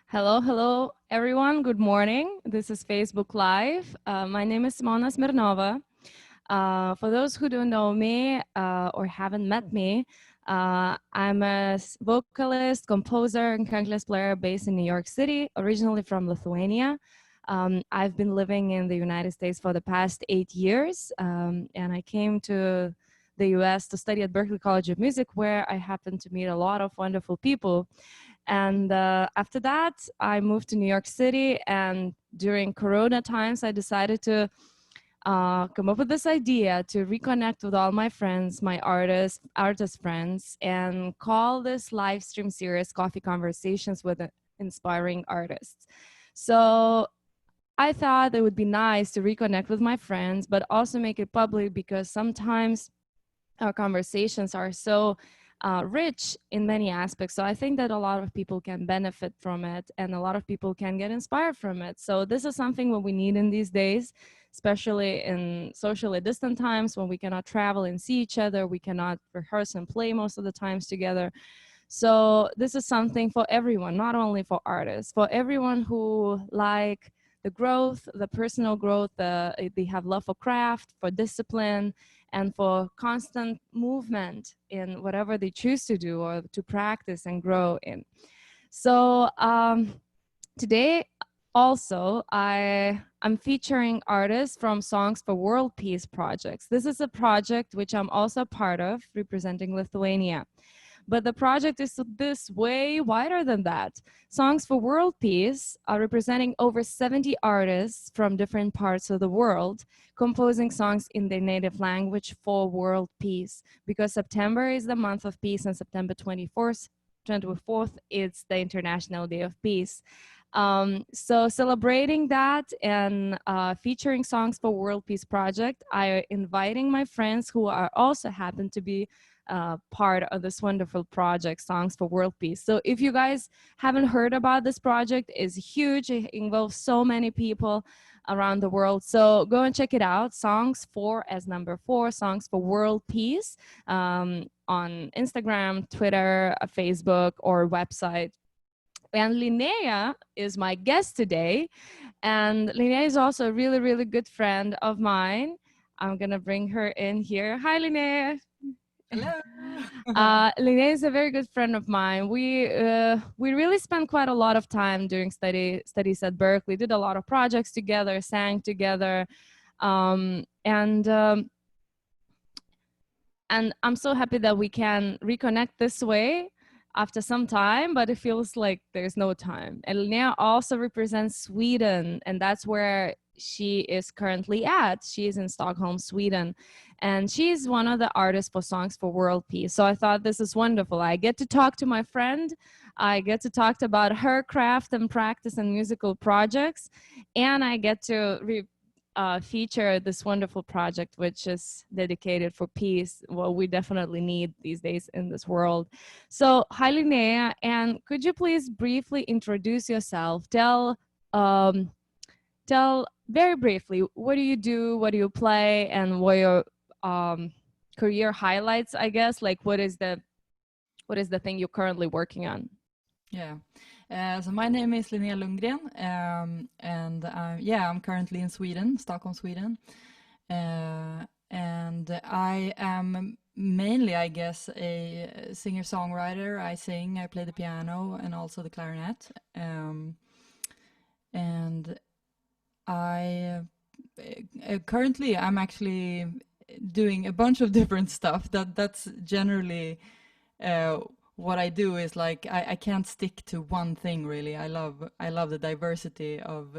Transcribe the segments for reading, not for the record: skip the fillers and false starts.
Hello, hello, everyone. Good morning. This is Facebook Live. My name is Simona Smirnova. For those who don't know me or haven't met me, I'm a vocalist, composer, and congas player based in New York City, originally from Lithuania. I've been living in the United States for the past 8 years, and I came to the US to study at Berklee College of Music, where I happened to meet a lot of wonderful people. And after that, I moved to New York City, and during Corona times, I decided to come up with this idea to reconnect with all my friends, my artist friends, and call this live stream series Coffee Conversations with Inspiring Artists. So I thought it would be nice to reconnect with my friends, but also make it public, because sometimes our conversations are so rich in many aspects. So I think that a lot of people can benefit from it, and a lot of people can get inspired from it. So this is something what we need in these days, especially in socially distant times when we cannot travel and see each other. We cannot rehearse and play most of the times together. So this is something for everyone, not only for artists, for everyone who like the growth, the personal growth, they have love for craft, for discipline, and for constant movement in whatever they choose to do or to practice and grow in. So today also I'm featuring artists from Songs for World Peace projects. This is a project which I'm also part of, representing Lithuania. But the project is this way wider than that. Songs for World Peace are representing over 70 artists from different parts of the world, composing songs in their native language for world peace. Because September is the month of peace, and September 24th it's the International Day of Peace. So celebrating that and featuring Songs for World Peace project, I inviting my friends who are also happen to be part of this wonderful project, Songs for World Peace. So if you guys haven't heard about this project, it's huge. It involves so many people around the world. So go and check it out. Songs for, as number 4, Songs for World Peace, on Instagram, Twitter, Facebook, or website. And Linnéa is my guest today. And Linnéa is also a really, really good friend of mine. I'm going to bring her in here. Hi, Linnéa. Hello. Linnéa is a very good friend of mine. We really spent quite a lot of time during studies at Berklee. Did a lot of projects together, sang together, and I'm so happy that we can reconnect this way after some time. But it feels like there's no time. And Linnéa also represents Sweden, and that's where she is currently at. She is in Stockholm, Sweden, and she's one of the artists for Songs for World Peace. So I thought this is wonderful. I get to talk to my friend, I get to talk about her craft and practice and musical projects, and I get to feature this wonderful project, which is dedicated for peace, what we definitely need these days in this world. So hi, Linnéa, and could you please briefly introduce yourself? Tell very briefly, what do you do, what do you play, and what are your career highlights, I guess? Like, what is the thing you're currently working on? Yeah. So my name is Linnéa Lundgren, and I'm currently in Sweden, Stockholm, Sweden. And I am mainly, I guess, a singer-songwriter. I sing, I play the piano, and also the clarinet. And I currently I'm actually doing a bunch of different stuff. That's generally what I do. Is like I can't stick to one thing really. I love the diversity of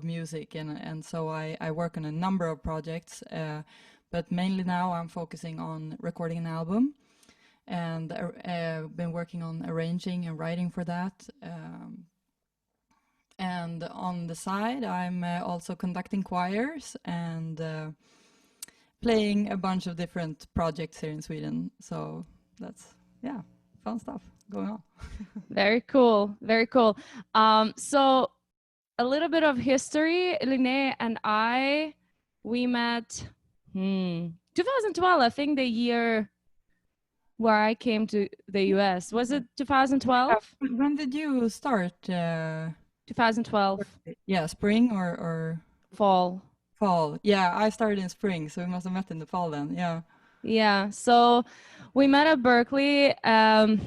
music, and so I work on a number of projects, but mainly now I'm focusing on recording an album, and been working on arranging and writing for that. And on the side, I'm also conducting choirs and playing a bunch of different projects here in Sweden. So that's, fun stuff going on. Very cool, very cool. So a little bit of history. Linnéa and we met 2012, I think the year where I came to the US. Was it 2012? When did you start? 2012 Yeah, spring or fall. fall. Yeah, I started in spring, so we must have met in the fall then. Yeah. Yeah. So we met at Berklee, and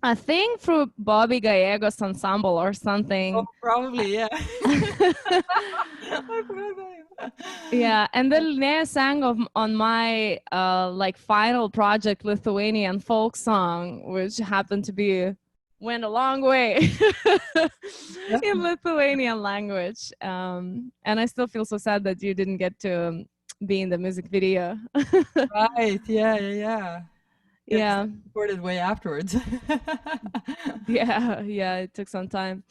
I think through Bobby Gallegos ensemble or something. Probably, yeah. Yeah, and then Linnéa sang on my like final project, Lithuanian folk song, which happened to be went a long way in Lithuanian language. And I still feel so sad that you didn't get to be in the music video. Right, yeah, yeah, yeah. Yeah, because I Yeah, recorded way afterwards. yeah, it took some time.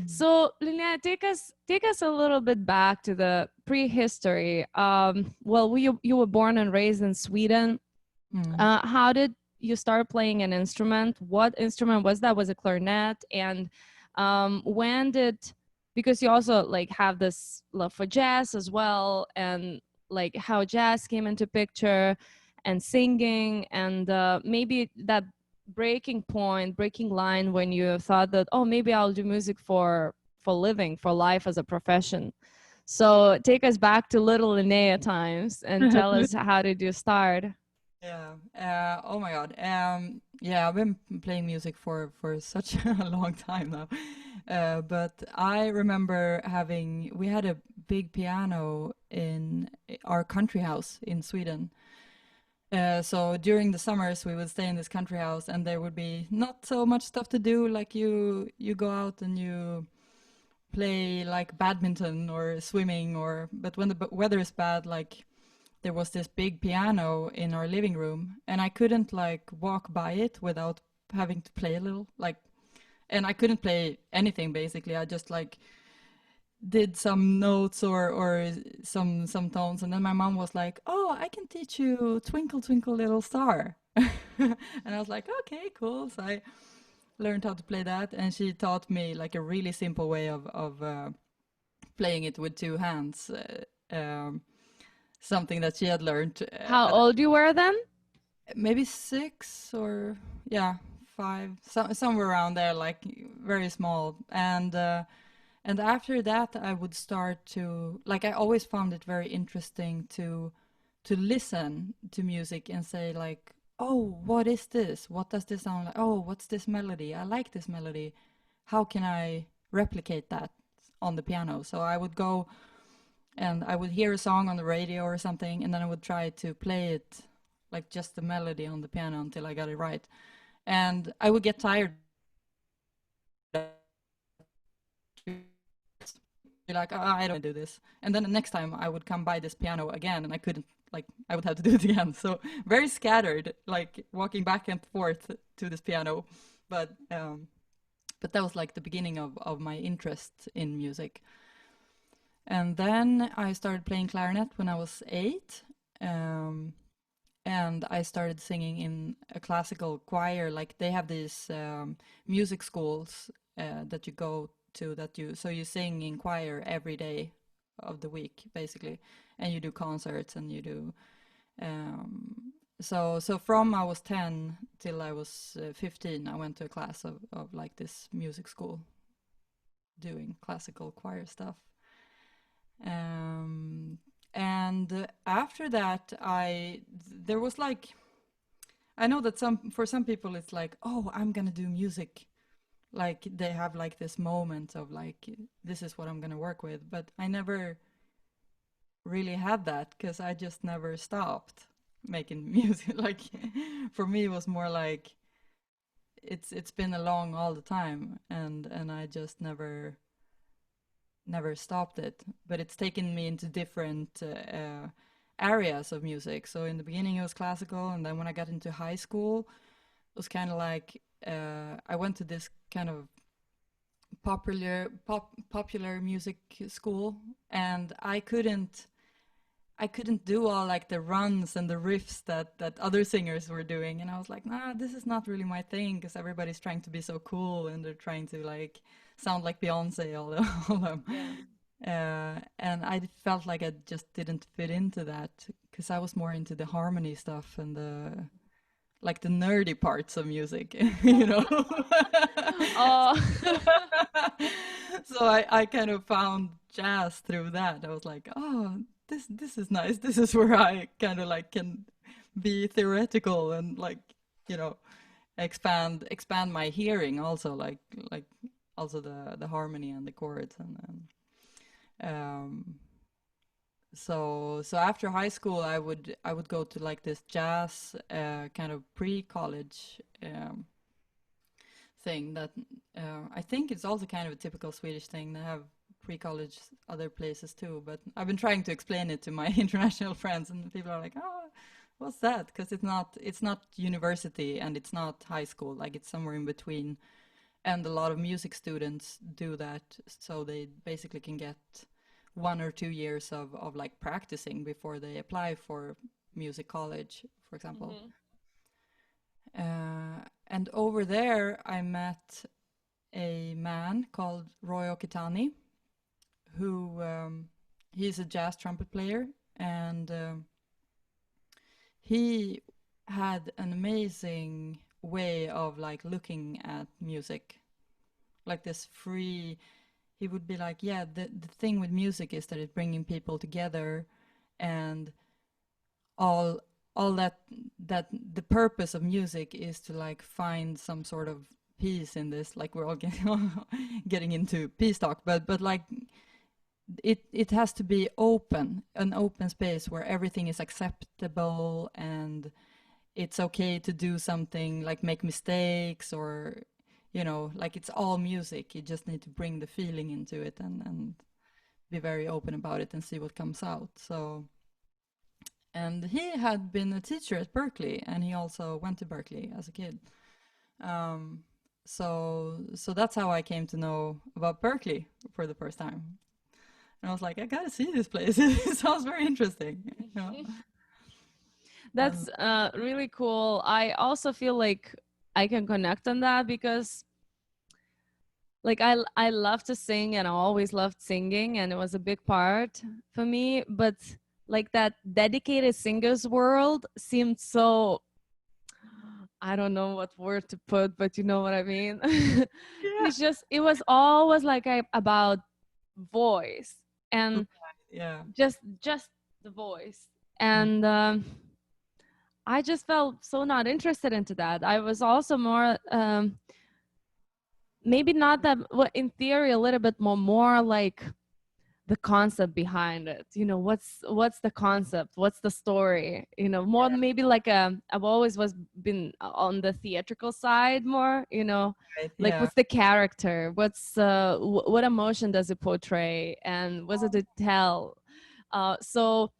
So Linnea, take us a little bit back to the prehistory. Well, you were born and raised in Sweden. How did you start playing an instrument? What instrument was that? Was it clarinet? And when did, because you also like have this love for jazz as well, and like how jazz came into picture and singing, and maybe that breaking line when you thought that, oh, maybe I'll do music for living, for life as a profession. So take us back to little Linnea times and tell us, how did you start? Yeah. Oh my God. Yeah, I've been playing music for such a long time now. But I remember we had a big piano in our country house in Sweden. So during the summers we would stay in this country house, and there would be not so much stuff to do. Like you go out and you play like badminton or swimming, but when the weather is bad, like there was this big piano in our living room, and I couldn't like walk by it without having to play a little, like, and I couldn't play anything basically. I just like did some notes or some tones, and then my mom was like, "Oh, I can teach you Twinkle Twinkle Little Star." And I was like, "Okay, cool." So I learned how to play that, and she taught me like a really simple way of playing it with two hands. Something that she had learned How old you were then? maybe 6 or yeah 5, somewhere around there, like very small. And after that I would start to, like, I always found it very interesting to listen to music and say like, oh, what is this, what does this sound like, oh, what's this melody, I like this melody, how can I replicate that on the piano. So I would go and I would hear a song on the radio or something, and then I would try to play it like just the melody on the piano until I got it right. And I would get tired, be like, oh, I don't do this. And then the next time I would come by this piano again, and I couldn't, like, I would have to do it again. So very scattered, like walking back and forth to this piano. But that was like the beginning of my interest in music. And then I started playing clarinet when I was 8. And I started singing in a classical choir. Like they have these music schools that you go to, so you sing in choir every day of the week basically, and you do concerts and you do so from I was 10 till I was 15, I went to a class of like this music school doing classical choir stuff. And after that there was like, I know that for some people it's like, oh, I'm gonna do music, like they have like this moment of like, this is what I'm gonna work with. But I never really had that, because I just never stopped making music. Like for me it was more like it's been along all the time, and I just never stopped it. But it's taken me into different areas of music. So in the beginning it was classical, and then when I got into high school it was kind of like I went to this kind of popular music school, and I couldn't do all like the runs and the riffs that other singers were doing. And I was like, nah, this is not really my thing, because everybody's trying to be so cool and they're trying to like sound like Beyonce, all them. Yeah. And I felt like I just didn't fit into that because I was more into the harmony stuff and the like the nerdy parts of music, you know. Oh. So I kind of found jazz through that. I was like, oh, this is nice. This is where I kind of like can be theoretical and like, you know, expand my hearing also, like also the harmony and the chords and so after high school I would go to like this jazz kind of pre-college thing that I think it's also kind of a typical Swedish thing. They have pre-college other places too, but I've been trying to explain it to my international friends, and people are like, "Oh, what's that?" Because it's not university and it's not high school. Like it's somewhere in between, and a lot of music students do that, so they basically can get 1 or 2 years of like practicing before they apply for music college, for example. And over there, I met a man called Roy Okitani, who he's a jazz trumpet player, and he had an amazing way of like looking at music, like this free. He would be like, yeah, the thing with music is that it's bringing people together, and all that the purpose of music is to like find some sort of peace in this. Like we're all getting into peace talk, but like it has to be an open space where everything is acceptable and it's okay to do something, like make mistakes, or you know, like it's all music. You just need to bring the feeling into it and be very open about it and see what comes out. So, and he had been a teacher at Berklee, and he also went to Berklee as a kid. So that's how I came to know about Berklee for the first time. And I was like, I gotta see this place. It sounds very interesting. You know? That's really cool. I also feel like I can connect on that because like I love to sing and I always loved singing and it was a big part for me, but like that dedicated singers world seemed so, I don't know what word to put, but you know what I mean. Yeah. It was always like about voice and Yeah. just the voice. And I just felt so not interested into that. I was also more maybe not that, well, in theory a little bit more like the concept behind it, you know, what's the concept, what's the story, you know, more maybe like I've always been on the theatrical side more, you know, Right. like Yeah. what's the character, what's what emotion does it portray and what's it to tell. So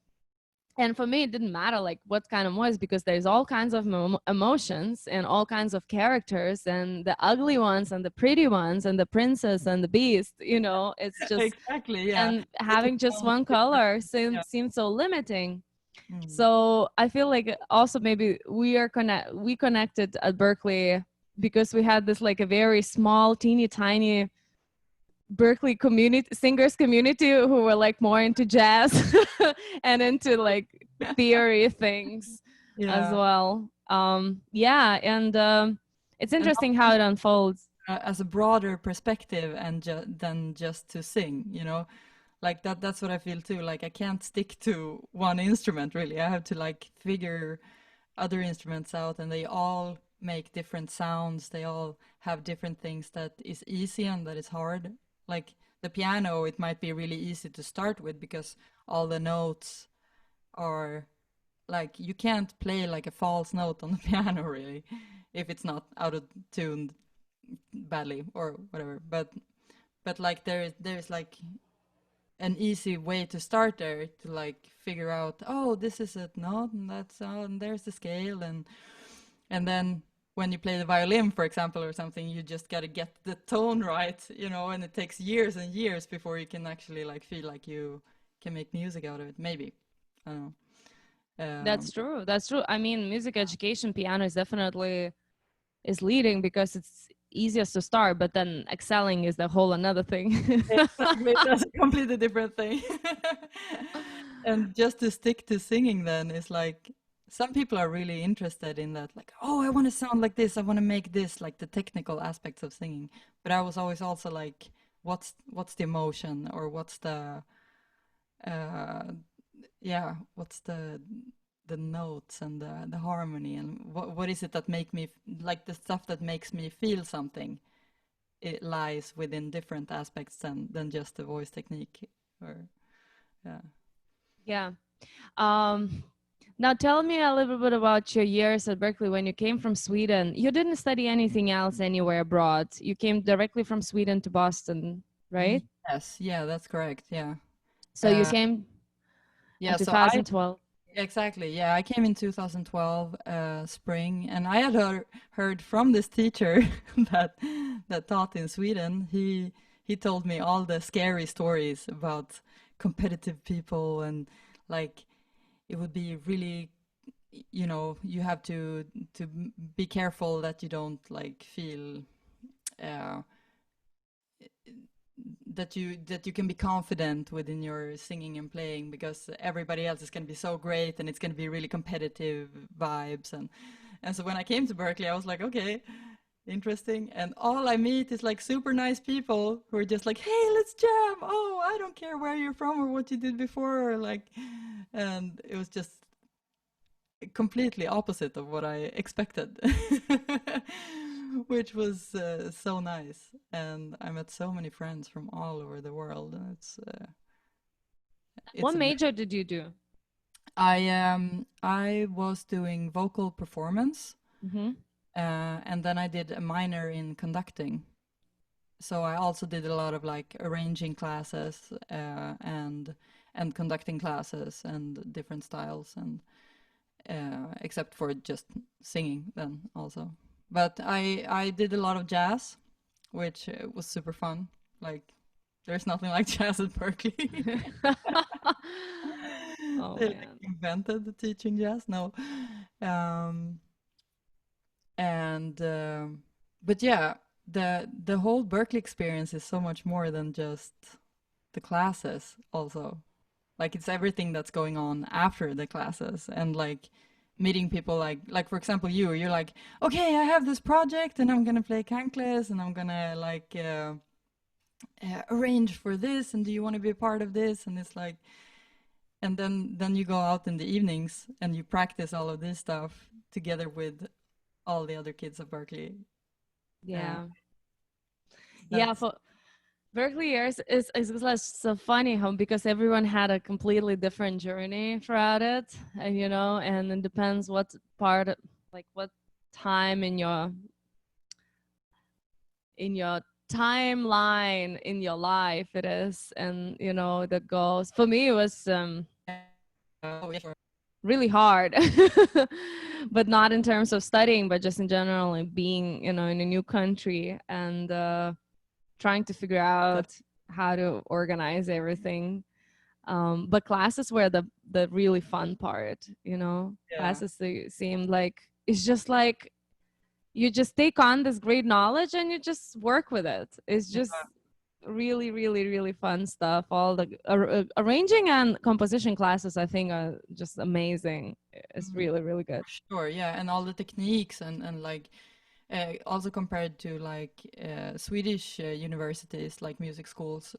and for me it didn't matter like what kind of voice, because there's all kinds of emotions and all kinds of characters, and the ugly ones and the pretty ones and the princess and the beast, you know, it's just, Exactly. Yeah. and It having just sounds one different. color Yeah. seems so limiting. Mm. So I feel like also maybe we connected at Berklee because we had this like a very small teeny tiny Berklee community, singers community, who were like more into jazz and into like theory things as Yeah. well. Yeah, and it's And interesting how it unfolds. as a broader perspective and than just to sing, you know, like that's what I feel too. Like I can't stick to one instrument really. I have to like figure other instruments out, and they all make different sounds. They all have different things that is easy and that is hard. Like the piano, it might be really easy to start with because all the notes are like, you can't play like a false note on the piano really if it's not out of tuned badly or whatever. But like there's like an easy way to start there, to like figure out, oh, this is a note and that's and there's the scale, and then when you play the violin, for example, or something, you just got to get the tone right, you know, and it takes years and years before you can actually like feel like you can make music out of it. Maybe, I don't know. That's true. That's true. I mean, music education, piano is definitely is leading because easiest to start, but then excelling is the whole another thing. Exactly, that's a completely different thing. And just to stick to singing then is like, some people are really interested in that, like, oh, I want to sound like this, I want to make this, like the technical aspects of singing. But I was always also like, what's the emotion, or what's the uh yeah, what's the notes and the harmony, and what is it that make me like the stuff that makes me feel something. It lies within different aspects than just the voice technique, or yeah. Yeah. Now tell me a little bit about your years at Berklee when you came from Sweden. You didn't study anything else anywhere abroad. You came directly from Sweden to Boston, right? Yes, yeah, that's correct. Yeah. So you came in Yeah, so I 2012. exactly. Yeah, I came in 2012 spring, and I had heard from this teacher that taught in Sweden. He told me all the scary stories about competitive people, and like it would be really, you know, you have to be careful that you don't like feel uh, that you can be confident within your singing and playing, because everybody else is going to be so great, and it's going to be really competitive vibes. And so when I came to Berklee, I was like, okay, interesting. And all I meet is like super nice people who are just like, hey, let's jam. Oh, I don't care where you're from or what you did before, or like, and it was just completely opposite of what I expected. Which was so nice, and I met so many friends from all over the world, and it's What major did you do? I was doing vocal performance, Mm-hmm. and then I did a minor in conducting. So I also did a lot of like arranging classes and conducting classes and different styles, and except for just singing then also. But I did a lot of jazz, which was super fun. Like, there's nothing like jazz at Berklee. Oh They like man. invented the teaching jazz. No, um, and but yeah, the whole Berklee experience is so much more than just the classes. Also, like it's everything that's going on after the classes, and like meeting people, like for example you're like, okay, I have this project and I'm gonna play Kankles and I'm gonna like arrange for this, and do you want to be a part of this? And it's like, and then you go out in the evenings and you practice all of this stuff together with all the other kids of Berklee. Yeah. Yeah, That's for Berklee years is like so funny how, because everyone had a completely different journey throughout it, and you know, and it depends what part, like what time in your timeline in your life it is, and you know, the goals. For me, it was oh, yeah, sure. really hard, but not in terms of studying, but just in general, and being, you know, in a new country and trying to figure out how to organize everything. But classes were the really fun part, you know. Yeah. Classes, they seemed like it's just like you just take on this great knowledge and you just work with it. It's just really, really, really fun stuff. All the arranging and composition classes, I think, are just amazing. It's really, really good. Sure, yeah, and all the techniques, and like also compared to like Swedish universities, like music schools,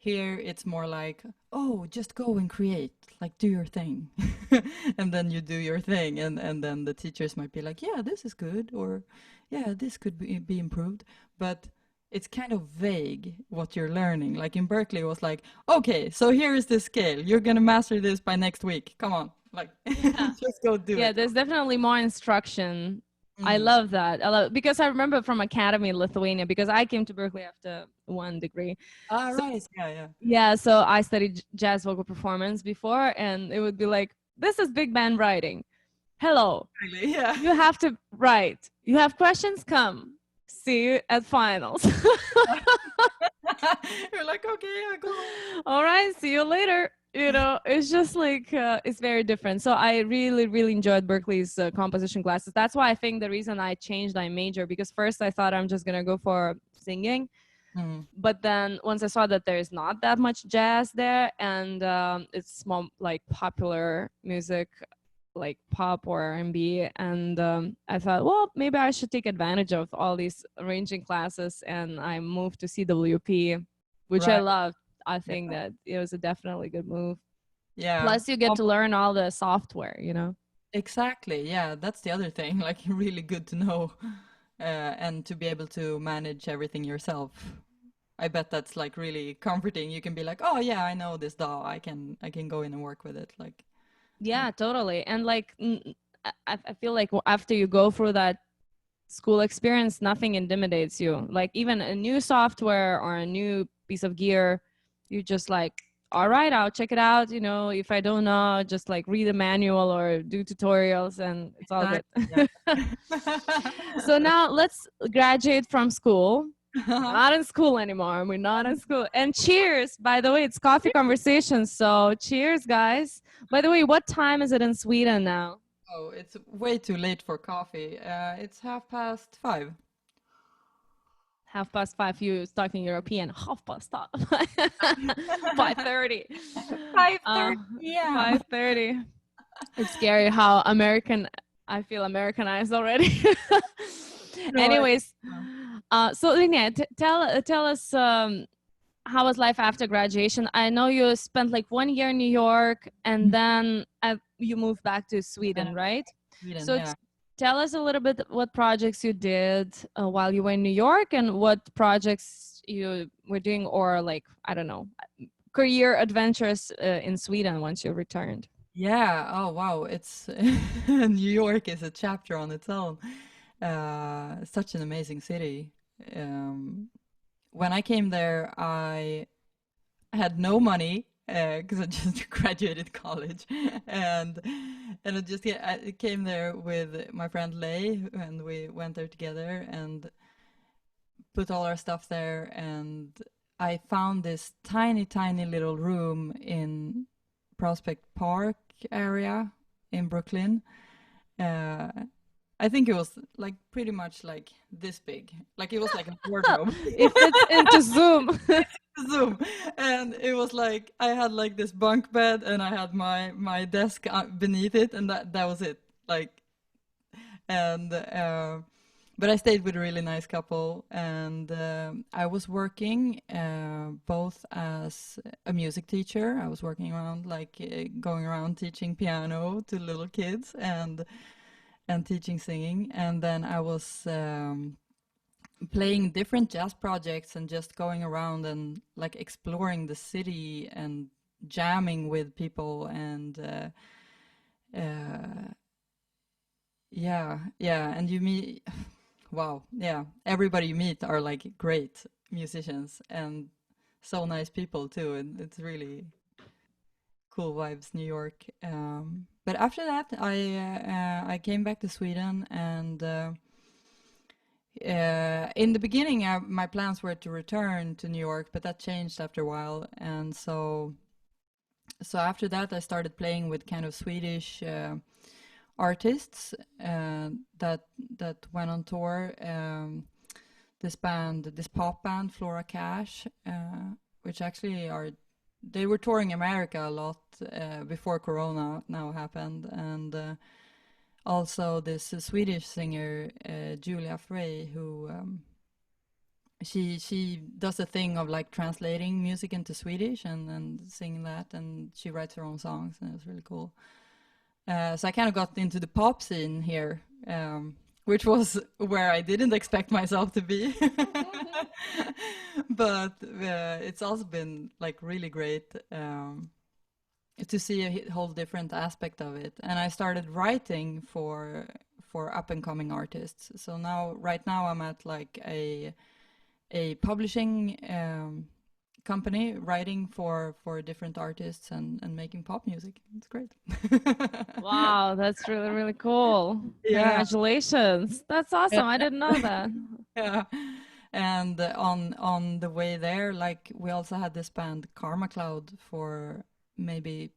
here it's more like, oh, just go and create, like do your thing. And then you do your thing, and then the teachers might be like, yeah, this is good, or yeah, this could be improved, but it's kind of vague what you're learning. Like in Berklee, it was like, okay, so here is the scale, you're gonna master this by next week, come on, like Yeah. just go do it. Yeah, there's definitely more instruction. I love that. I love, because I remember from Academy in Lithuania, because I came to Berklee after one degree. Ah, So, right, yeah. yeah, so I studied jazz vocal performance before, and it would be like, this is big band writing. Hello, Really, yeah. you have to write. You have questions? Come. See you at finals. You're like, okay, yeah, go. All right, see you later. You know, it's just like it's very different. So I really, really enjoyed Berklee's composition classes. That's why I think the reason I changed my major, because first I thought I'm just gonna go for singing, Mm, but then once I saw that there's not that much jazz there, and it's more like popular music, like pop or R&B, and I thought, well, maybe I should take advantage of all these arranging classes, and I moved to CWP, which I right. loved. I Yeah. think that it was a definitely good move. Yeah. Plus, you get to learn all the software, you know? Exactly. Yeah, that's the other thing. Like really good to know, and to be able to manage everything yourself. I bet that's like really comforting. You can be like, oh yeah, I know this DAW. I can go in and work with it. Like, Yeah, totally. And like, I feel like after you go through that school experience, nothing intimidates you. Like, even a new software or a new piece of gear, you just like, all right, I'll check it out. You know, if I don't know, just like read a manual or do tutorials, and it's all good. exactly. Yeah. So now let's graduate from school. We're not in school anymore. We're not in school. And cheers. By the way, it's coffee conversations. So cheers, guys. By the way, what time is it in Sweden now? Oh, it's way too late for coffee. It's 5:30. 5:30. You talking European. 5:30. 5:30. 5:30 Uh, p.m. 5:30. It's scary how I feel Americanized already. No, Anyways, so Linnéa, tell us, how was life after graduation? I know you spent like 1 year in New York, and then you moved back to then Sweden, right? Sweden, So yeah. tell us a little bit what projects you did while you were in New York, and what projects you were doing, or like, I don't know, career adventures in Sweden once you returned. Yeah. Oh, wow. It's New York is a chapter on its own. Such an amazing city. Um, when I came there, I had no money because I just graduated college, and I came there with my friend Lay, and we went there together and put all our stuff there. And I found this tiny, tiny little room in Prospect Park area in Brooklyn. Uh, I think it was like pretty much like this big, like it was like a wardrobe. It fits into Zoom. Zoom, and it was like I had like this bunk bed, and I had my desk beneath it, and that was it. Like, and but I stayed with a really nice couple, and I was working both as a music teacher. I was working around like going around teaching piano to little kids and teaching singing, and then I was playing different jazz projects and just going around and like exploring the city and jamming with people and uh, yeah, and you meet wow, yeah, everybody you meet are like great musicians and so nice people too, and it's really cool vibes, New York. But after that, I came back to Sweden, and in the beginning, my plans were to return to New York, but that changed after a while, and so after that, I started playing with kind of Swedish artists that went on tour. This pop band, Flora Cash, which actually they were touring America a lot before Corona now happened, and also this Swedish singer Julia Frey, who she does a thing of like translating music into Swedish and singing that, and she writes her own songs, and it's really cool. So I kind of got into the pop scene here, which was where I didn't expect myself to be. But it's also been like really great to see a whole different aspect of it. And I started writing for up and coming artists. So right now I'm at like a publishing company, writing for different artists and making pop music. It's great. Wow, that's really, really cool. Yeah, Congratulations. That's yeah, awesome. I didn't know that. yeah. And on the way there, like we also had this band Karmacloud for maybe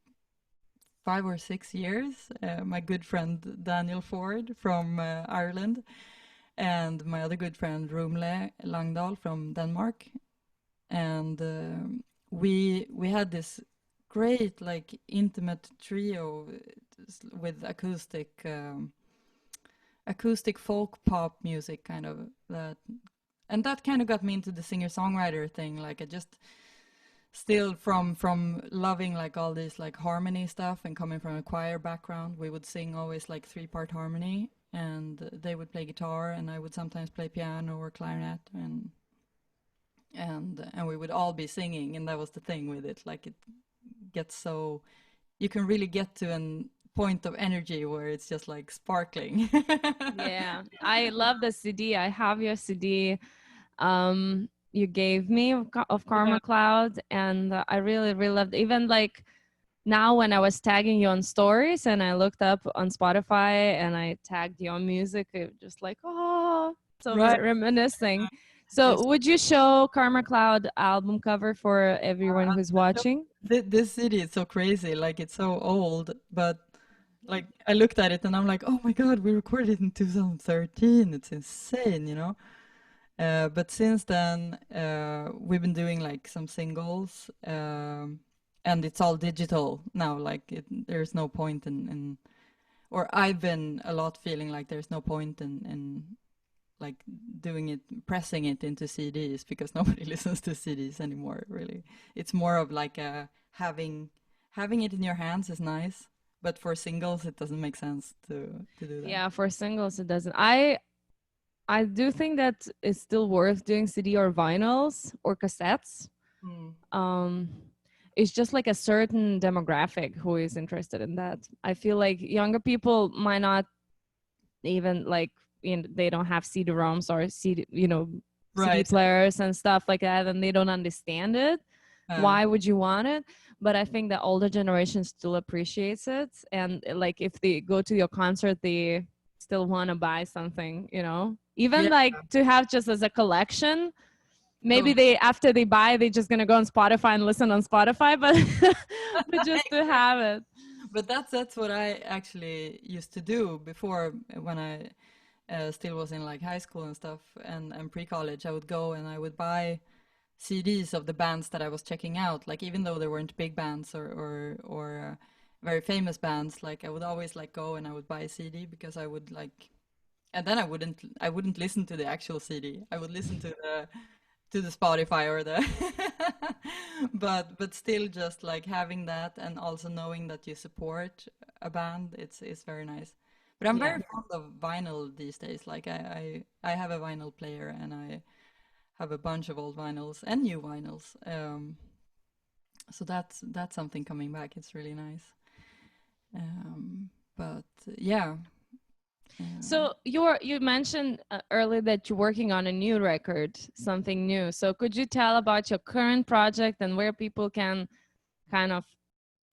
5 or 6 years. My good friend Daniel Ford from Ireland, and my other good friend Linnéa Lundgren from Denmark, and we had this great like intimate trio with acoustic folk pop music kind of that, and that kind of got me into the singer-songwriter thing. Like I just still from loving like all this like harmony stuff and coming from a choir background, we would sing always like 3-part harmony, and they would play guitar and I would sometimes play piano or clarinet, and we would all be singing, and that was the thing with it. Like it gets so, you can really get to an point of energy where it's just like sparkling. Yeah, I love the CD. I have your CD you gave me of Karmacloud, and I really, really loved it. Even like now when I was tagging you on stories and I looked up on Spotify and I tagged your music, it just like, oh, so Right. reminiscing. Yes. So would you show Karmacloud album cover for everyone who's watching? This CD is so crazy. Like it's so old, but like I looked at it and I'm like, oh my God, we recorded it in 2013. It's insane, you know? But since then, we've been doing like some singles, and it's all digital now. Like there's no point in, or I've been a lot feeling like there's no point in like doing it, pressing it into CDs, because nobody listens to CDs anymore, really. It's more of like having it in your hands is nice, but for singles, it doesn't make sense to do that. Yeah, for singles, it doesn't. I do think that it's still worth doing CD or vinyls or cassettes. It's just like a certain demographic who is interested in that. I feel like younger people might not even like, they don't have CD-ROMs or CD, CD players and stuff like that, and they don't understand it. Why would you want it? But I think the older generation still appreciates it, and like if they go to your concert, they still want to buy something, even like to have just as a collection. Maybe they, after they buy, they're just gonna go on Spotify and listen on Spotify, but but just to have it. But that's what I actually used to do before, when I still was in like high school and stuff, and pre-college. I would go and I would buy CDs of the bands that I was checking out. Like even though there weren't big bands or very famous bands, like I would always like go and I would buy a CD, because I would like, and then I wouldn't listen to the actual CD. I would listen to the Spotify or the but still just like having that, and also knowing that you support a band, it's very nice. But I'm very fond of vinyl these days. Like I have a vinyl player, and I have a bunch of old vinyls and new vinyls. So that's something coming back. It's really nice. But yeah. So you mentioned earlier that you're working on a new record, something new. So could you tell about your current project and where people can kind of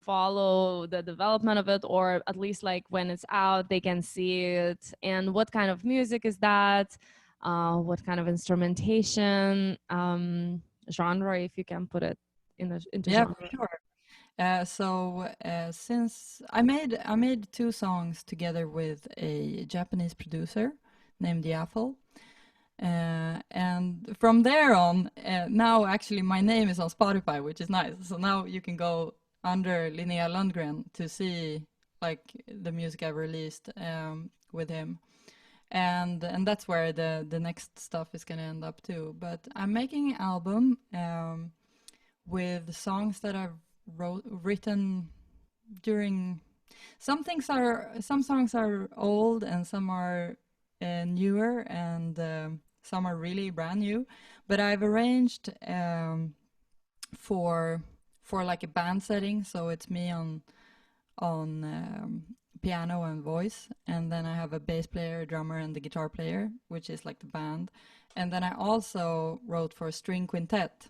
follow the development of it, or at least like when it's out, they can see it? And what kind of music is that? What kind of instrumentation, genre, if you can put it into genre? For sure. Since I made 2 songs together with a Japanese producer named Yaffle, and from there on, now actually my name is on Spotify, which is nice. So now you can go under Linnéa Lundgren to see like the music I've released with him, and that's where the next stuff is gonna end up too. But I'm making an album with songs that I've written during, some songs are old and some are newer, and some are really brand new, but I've arranged for like a band setting. So it's me on piano and voice, and then I have a bass player, a drummer, and the guitar player, which is like the band. And then I also wrote for a string quintet.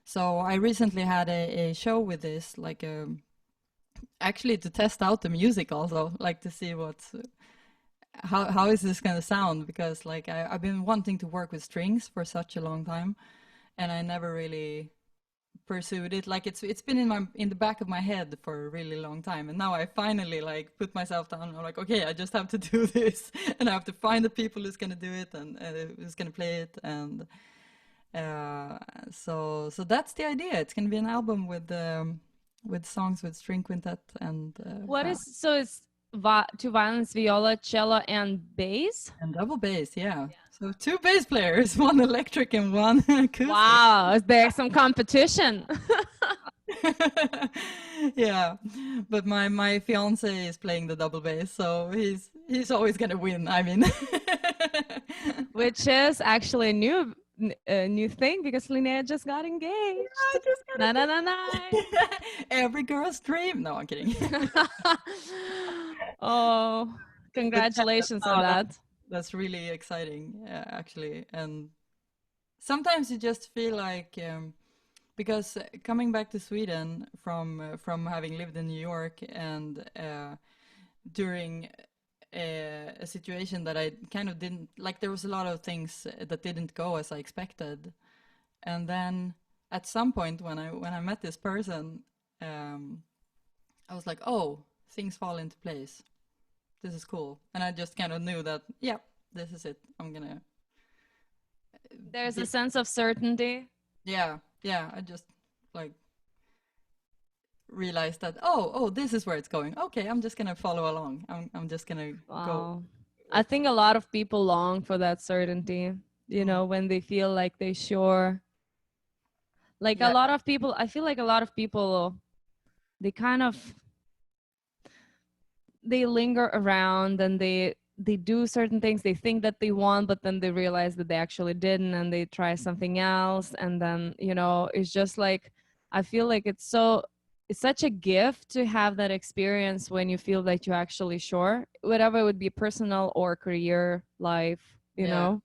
So I recently had a show with this, like actually to test out the music also, like to see how is this going to sound, because like I've been wanting to work with strings for such a long time, and I never really pursued it. Like it's been in the back of my head for a really long time, and now I finally like put myself down. And I'm like, okay, I just have to do this, and I have to find the people who's gonna do it and who's gonna play it, and so that's the idea. It's gonna be an album with songs with string quintet and so it's two violins, viola, cello, and bass. and double bass, yeah. So 2 bass players, 1 electric and 1 acoustic. Wow, is there some competition? Yeah, but my fiance is playing the double bass, so he's always gonna win. I mean, Which is actually a new thing because Linnéa just got engaged. Na na na na. Every girl's dream. No, I'm kidding. Oh, congratulations on that. That's really exciting, actually. And sometimes you just feel like, because coming back to Sweden from having lived in New York and during a situation that I kind of didn't like, there was a lot of things that didn't go as I expected, and then at some point when I met this person, I was like, oh, things fall into place. This is cool, and I just kind of knew that, yeah, this is it. I'm gonna. There's a sense of certainty. Yeah, I just like realized that oh, this is where it's going. Okay, I'm just gonna follow along. I'm just gonna go. I think a lot of people long for that certainty, you know, when they feel like they're sure. Like a lot of people, I feel like a lot of people, they kind of, they linger around and they do certain things they think that they want, but then they realize that they actually didn't, and they try something else, and then, you know, it's just like, I feel like it's such a gift to have that experience when you feel that you're actually sure, whatever it would be, personal or career, life, you know.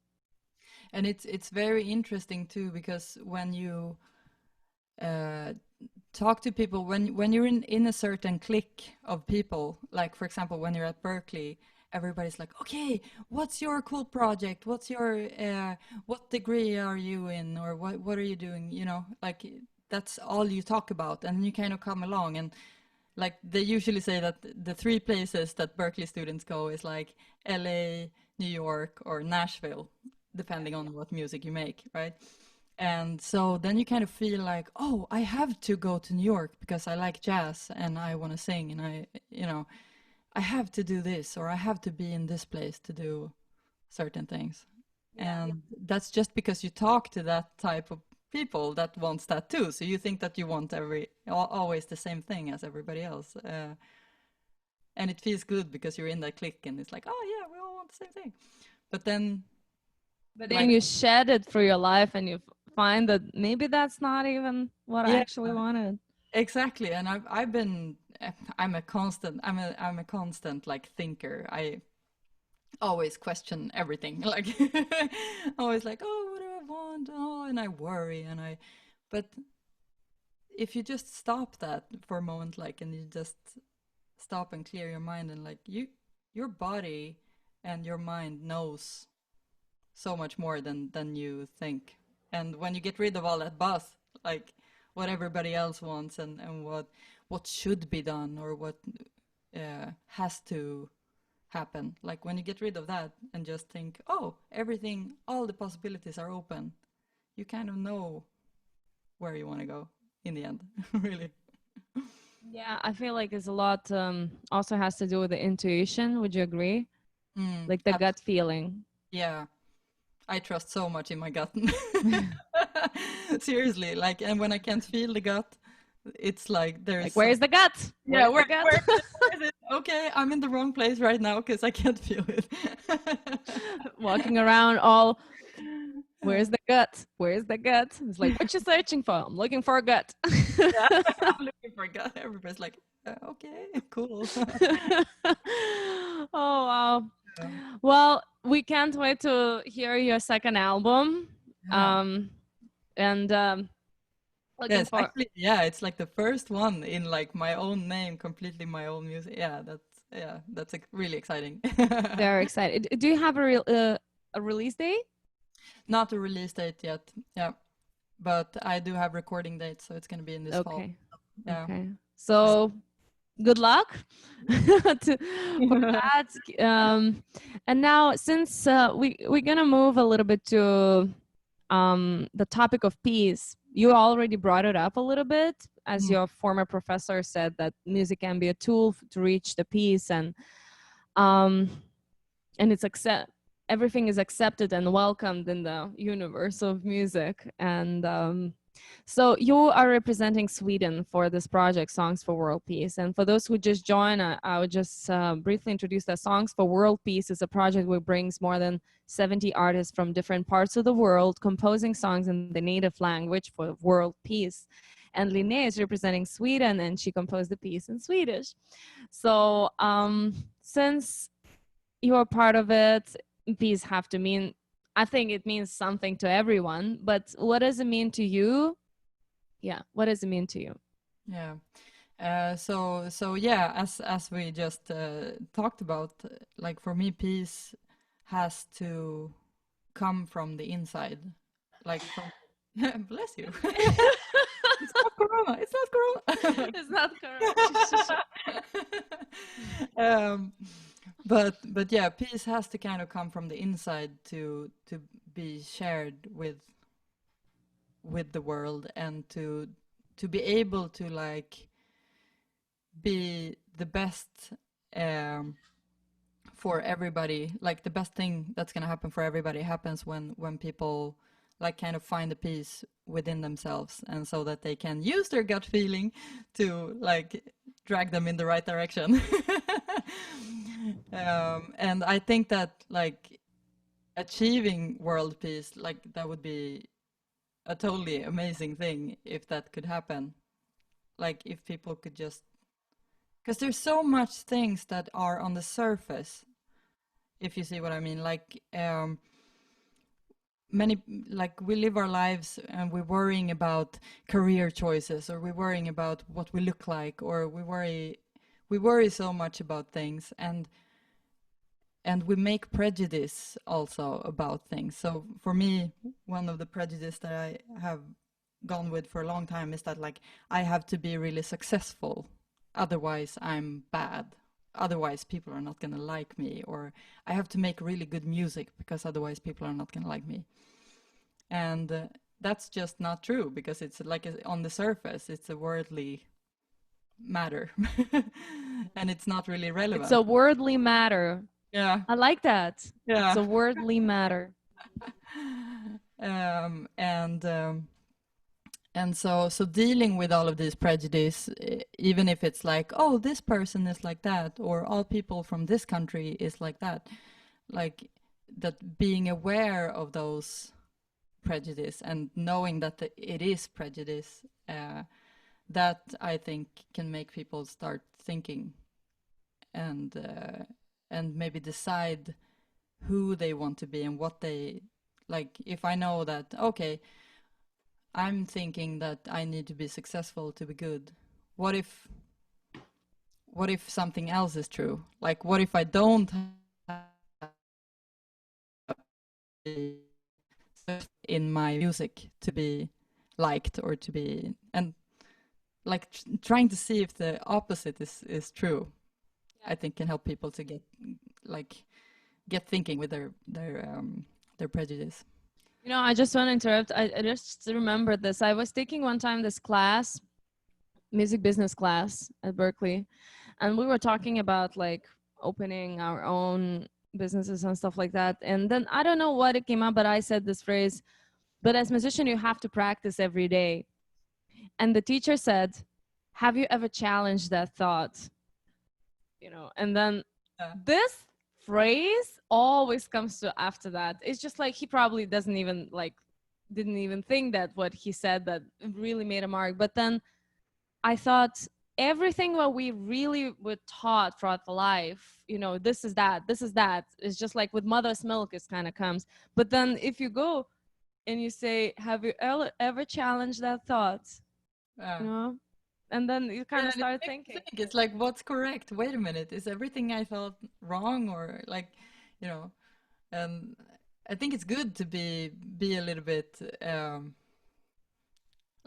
And it's very interesting too, because when you talk to people, when you're in a certain clique of people, like for example when you're at Berklee, everybody's like, okay, what's your cool project, what's your what degree are you in, or what are you doing, you know, like that's all you talk about, and you kind of come along, and like they usually say that the 3 places that Berklee students go is like LA, New York, or Nashville, depending on what music you make, right? And so then you kind of feel like, oh, I have to go to New York because I like jazz and I want to sing, and I have to do this, or I have to be in this place to do certain things. And that's just because you talk to that type of people that wants that too. So you think that you want always the same thing as everybody else. And it feels good because you're in that clique and it's like, oh yeah, we all want the same thing. But then you shed it through your life and you find that maybe that's not even what I actually wanted. Exactly. And I'm a constant like thinker. I always question everything. Like always like, oh, what do I want? Oh, and I worry but if you just stop that for a moment, like, and you just stop and clear your mind, and like your body and your mind knows so much more than you think. And when you get rid of all that buzz, like what everybody else wants and what should be done, or what has to happen, like when you get rid of that and just think, oh, everything, all the possibilities are open, you kind of know where you want to go in the end. Really. Yeah, I feel like it's a lot also has to do with the intuition. Would you agree? Like the gut feeling. Yeah, I trust so much in my gut. Seriously, like, and when I can't feel the gut, it's like there's like, where's the gut? Yeah, where is it? Okay, I'm in the wrong place right now because I can't feel it. Walking around all, where's the gut? Where's the gut? It's like, what you searching for? I'm looking for a gut. Yeah, I'm looking for a gut. Everybody's like, okay, cool. Oh, wow. Yeah. Well, we can't wait to hear your second album. Yeah. Yes, actually, yeah, it's like the first one in like my own name, completely my own music. That's really exciting. Very excited. Do you have a release date? Not a release date yet. Yeah, but I do have recording dates, so it's going to be in this fall. Yeah. Okay. So good luck for that. And now, since we're gonna move a little bit to the topic of peace, you already brought it up a little bit, as your former professor said that music can be a tool to reach the peace, and it's everything is accepted and welcomed in the universe of music. And so you are representing Sweden for this project, Songs for World Peace. And for those who just joined, I would just briefly introduce that Songs for World Peace is a project which brings more than 70 artists from different parts of the world composing songs in the native language for world peace. And Linnéa is representing Sweden, and she composed the piece in Swedish. So since you're part of it, peace have to mean, I think it means something to everyone, but what does it mean to you? Yeah, what does it mean to you? Yeah. So yeah, as we just talked about, like for me, peace has to come from the inside, like from bless you. It's not corona. It's not corona. It's not corona. But yeah, peace has to kind of come from the inside to be shared with the world, and to be able to like be the best for everybody. Like the best thing that's going to happen for everybody happens when people like kind of find the peace within themselves, and so that they can use their gut feeling to like drag them in the right direction. And I think that like achieving world peace, like that would be a totally amazing thing if that could happen. Like if people could just, because there's so much things that are on the surface, if you see what I mean. Like many, like we live our lives and we're worrying about career choices, or we're worrying about what we look like, or we worry so much about things, and we make prejudice also about things. So for me, one of the prejudice that I have gone with for a long time is that like I have to be really successful, otherwise I'm bad, otherwise people are not going to like me, or I have to make really good music because otherwise people are not going to like me. And that's just not true, because it's like on the surface it's a worldly matter. And it's not really relevant. It's a worldly matter. Yeah, I like that. yeah. It's a worldly matter. And so dealing with all of these prejudice, even if it's like, oh, this person is like that, or all people from this country is like that, like that, being aware of those prejudice and knowing that it is prejudice, that I think can make people start thinking, and maybe decide who they want to be and what they like. If I know that, okay, I'm thinking that I need to be successful to be good, what if something else is true? Like what if I don't have in my music to be liked, or to be, and like trying to see if the opposite is true, I think can help people to get thinking with their prejudice. You know, I just want to interrupt. I just remembered this. I was taking one time this class, music business class at Berklee, and we were talking about like opening our own businesses and stuff like that. And then I don't know what it came up, but I said this phrase, but as musician, you have to practice every day. And the teacher said, have you ever challenged that thought? You know, and then this phrase always comes to after that. It's just like he probably didn't even think that what he said that really made a mark. But then I thought everything what we really were taught throughout the life, you know, this is that, it's just like with mother's milk, it kind of comes. But then if you go and you say, have you ever challenged that thought? You know? And then you kind of start thinking. It's like, what's correct? Wait a minute, is everything I thought wrong? Or like, you know, and I think it's good to be a little bit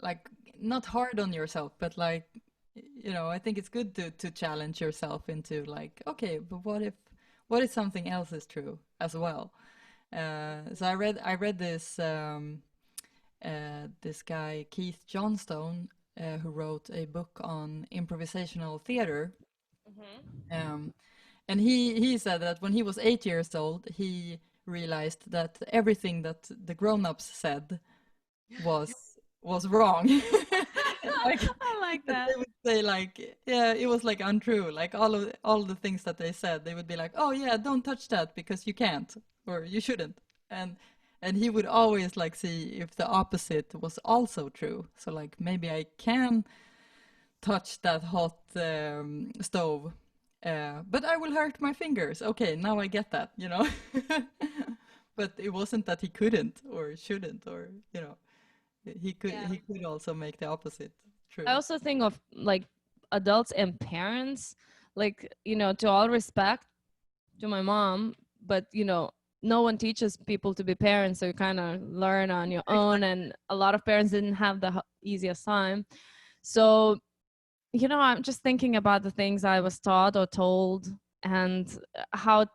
like not hard on yourself, but like, you know, I think it's good to challenge yourself into like, okay, but what if something else is true as well? So I read this this guy Keith Johnstone, who wrote a book on improvisational theater. And he said that when he was 8 years old, he realized that everything that the grown-ups said was wrong. Like, I like that that. they would say like, yeah, it was like untrue. Like all the things that they said, they would be like, oh yeah, don't touch that because you can't or you shouldn't. And he would always like see if the opposite was also true. So like maybe I can touch that hot stove, but I will hurt my fingers. Okay, now I get that, you know. But it wasn't that he couldn't or shouldn't, or you know, he could Yeah. he could also make the opposite true. I also think of like adults and parents, like, you know, to all respect to my mom, but you know, no one teaches people to be parents, so you kind of learn on your own. And a lot of parents didn't have the easiest time. So, you know, I'm just thinking about the things I was taught or told, and how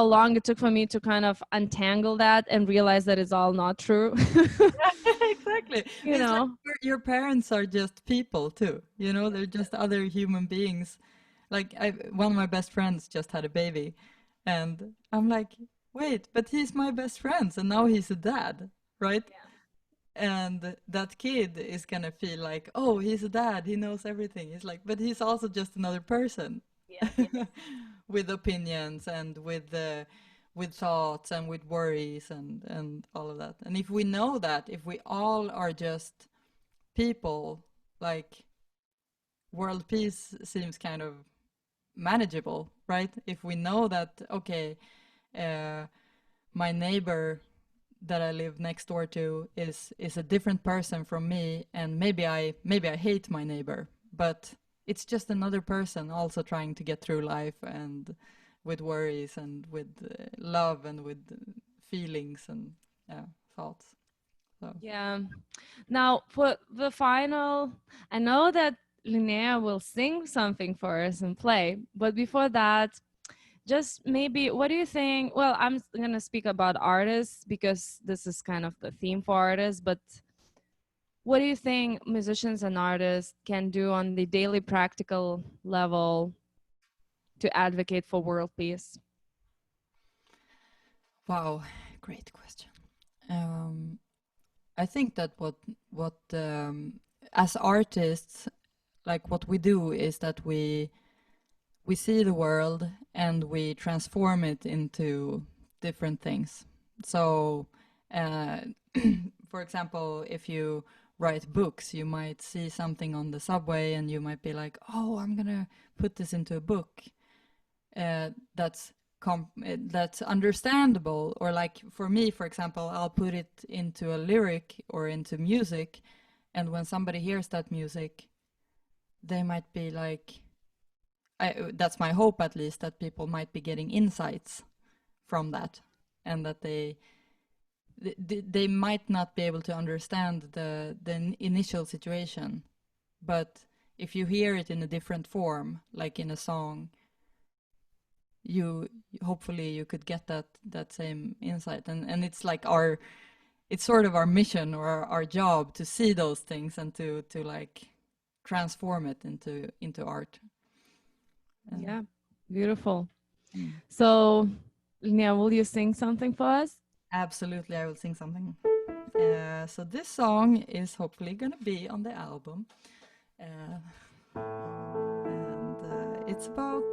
long it took for me to kind of untangle that and realize that it's all not true. Exactly. You It's like know. your parents are just people too, you know, they're just other human beings. Like one of my best friends just had a baby, and I'm like, wait, but he's my best friend, and now he's a dad, right? And that kid is gonna feel like, oh, he's a dad, he knows everything. He's like, but he's also just another person. Yeah. With opinions and with thoughts and with worries and all of that. And if we know that, if we all are just people, like, world peace seems kind of manageable, right? If we know that, okay, my neighbor that I live next door to is a different person from me, and maybe I hate my neighbor, but it's just another person also trying to get through life, and with worries and with love and with feelings and thoughts. So Yeah. Now, for the final, I know that Linnea will sing something for us and play, but before that, just maybe, what do you think? Well, I'm going to speak about artists because this is kind of the theme for artists, but what do you think musicians and artists can do on the daily practical level to advocate for world peace? wow, great question. I think that what as artists, like what we do is that we see the world and we transform it into different things. So, for example, if you write books, you might see something on the subway and you might be like, oh, I'm gonna put this into a book. That's understandable. Or like for me, for example, I'll put it into a lyric or into music, and when somebody hears that music, they might be like, that's my hope, at least, that people might be getting insights from that, and that they might not be able to understand the initial situation, but if you hear it in a different form, like in a song, you hopefully you could get that same insight. And it's like it's sort of our mission or our job to see those things and to like transform it into art. Yeah, beautiful. So, Linnea, will you sing something for us? Absolutely, I will sing something. So this song is hopefully gonna be on the album, and it's about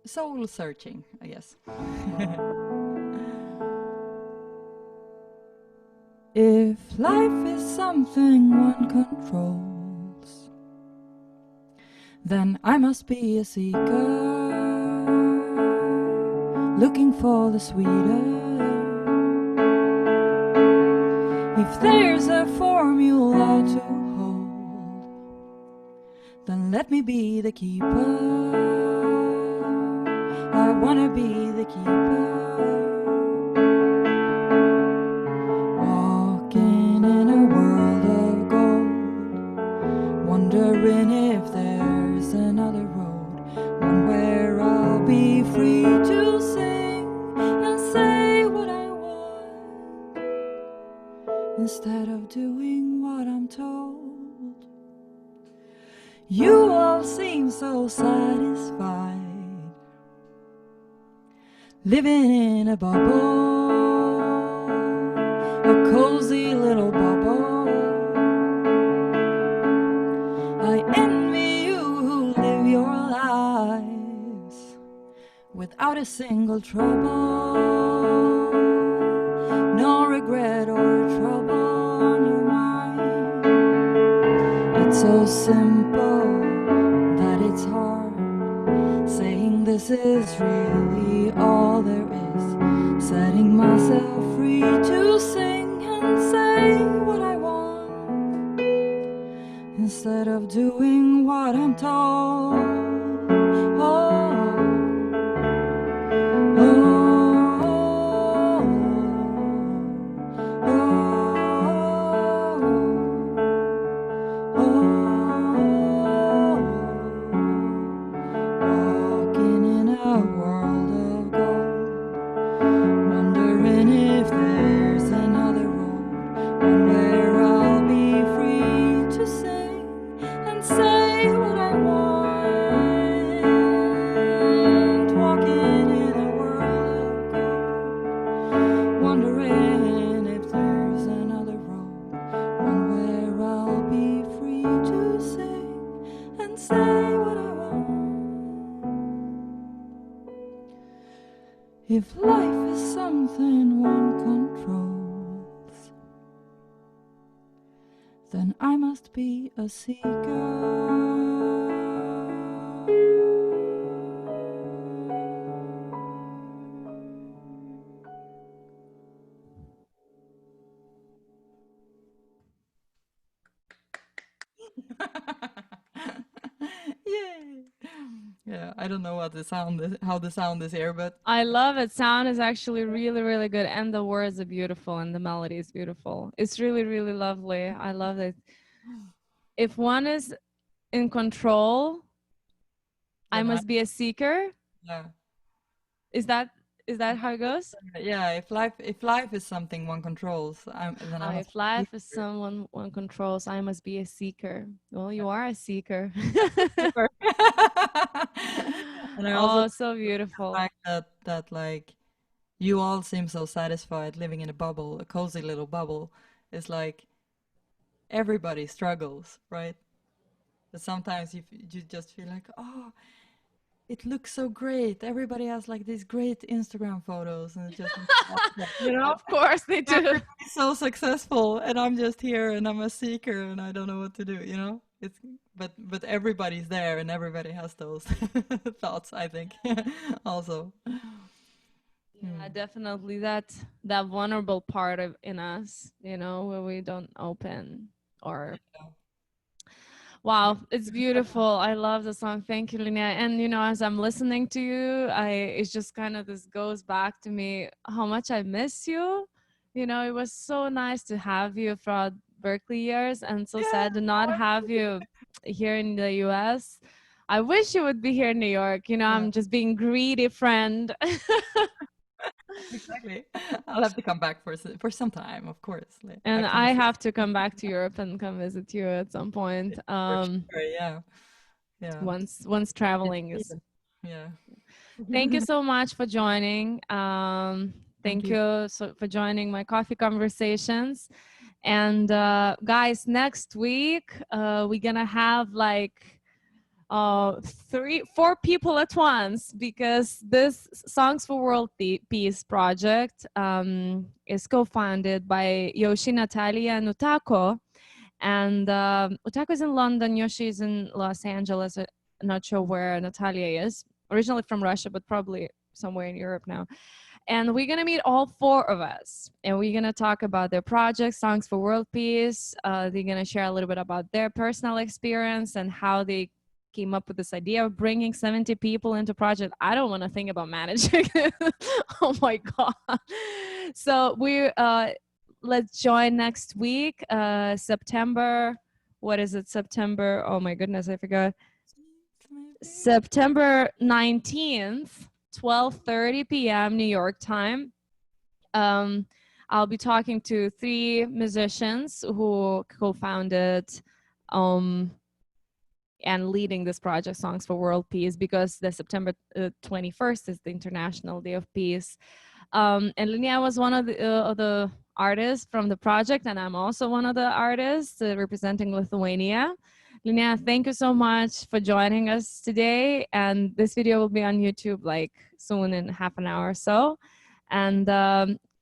soul searching, I guess. If life is something one controls, then I must be a seeker, looking for the sweeter. If there's a formula to hold, then let me be the keeper. I wanna be the keeper. instead of doing what I'm told. You all seem so satisfied, living in a bubble, a cozy little bubble. I envy you who live your lives without a single trouble, no regret or trouble on your mind. It's so simple that it's hard, saying this is really all there is, setting myself free to sing and say what I want, instead of doing what I'm told. Oh, oh. If life is something one controls, then I must be a seeker. Yay! Yeah, I don't know what the sound is, how the sound is here, but I love it. Sound is actually really, really good. And the words are beautiful and the melody is beautiful. It's really, really lovely. I love it. If one is in control, I must be a seeker. Yeah. Is that how it goes? Yeah, if life is something one controls, then I must if life is someone one controls, I must be a seeker. Well, you are a seeker. And I also so beautiful. the fact that like you all seem so satisfied living in a bubble, a cozy little bubble. It's like everybody struggles, right? But sometimes you just feel like, oh, it looks so great. Everybody has like these great Instagram photos, and it just you know, of course they do. Everybody's so successful, and I'm just here, and I'm a seeker, and I don't know what to do. You know, it's but everybody's there, and everybody has those thoughts. I think also. Yeah, definitely that vulnerable part in us, you know, where we don't open or. Wow, it's beautiful. I love the song. Thank you, Linnéa. And you know, as I'm listening to you, it's just kind of this goes back to me how much I miss you. You know, it was so nice to have you throughout Berklee years, and so sad to not have you here in the US. I wish you would be here in New York. You know, I'm just being greedy friend. Exactly. I'll have to come back for some time, of course. And I have to come back to Europe and come visit you at some point. Yeah. Once traveling is. Yeah. Thank you so much for joining. Thank you for joining my coffee conversations. And guys, next week we're gonna have like 4 people at once, because this Songs for World Peace project is co-founded by Yoshi, Natalia, and Utako. And Utako is in London, Yoshi is in Los Angeles. I'm not sure where Natalia is. Originally from Russia, but probably somewhere in Europe now. And we're going to meet all 4 of us. And we're going to talk about their project, Songs for World Peace. They're going to share a little bit about their personal experience and how they came up with this idea of bringing 70 people into project. I don't want to think about managing it. Oh my God. So let's join next week, September. What is it? September. Oh my goodness, I forgot. September 19th, 12:30 p.m. New York time. I'll be talking to 3 musicians who co-founded and leading this project, Songs for World Peace, because the September 21st is the International Day of Peace. And Linnéa was one of the artists from the project, and I'm also one of the artists representing Lithuania. Linnéa, thank you so much for joining us today. And this video will be on YouTube like soon in half an hour or so. And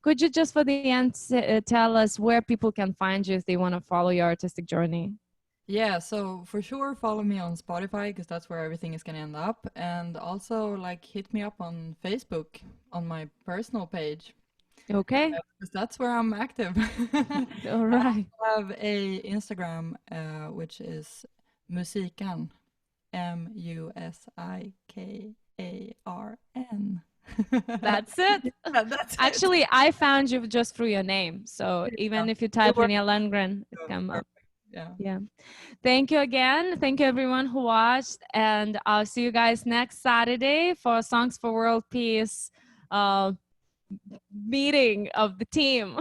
could you just for the end tell us where people can find you if they want to follow your artistic journey? Yeah, so for sure follow me on Spotify because that's where everything is gonna end up, and also like hit me up on Facebook on my personal page. Okay. Because that's where I'm active. All right. I have a Instagram which is Musikan, Musikarn. That's it. Yeah, that's it. Actually, I found you just through your name. So even if you type Linnéa Lundgren, it come up. Yeah. Yeah. Thank you again. Thank you everyone who watched. And I'll see you guys next Saturday for Songs for World Peace meeting of the team.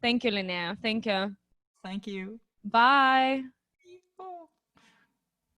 Thank you, Linnéa. Thank you. Thank you. Bye. Oh.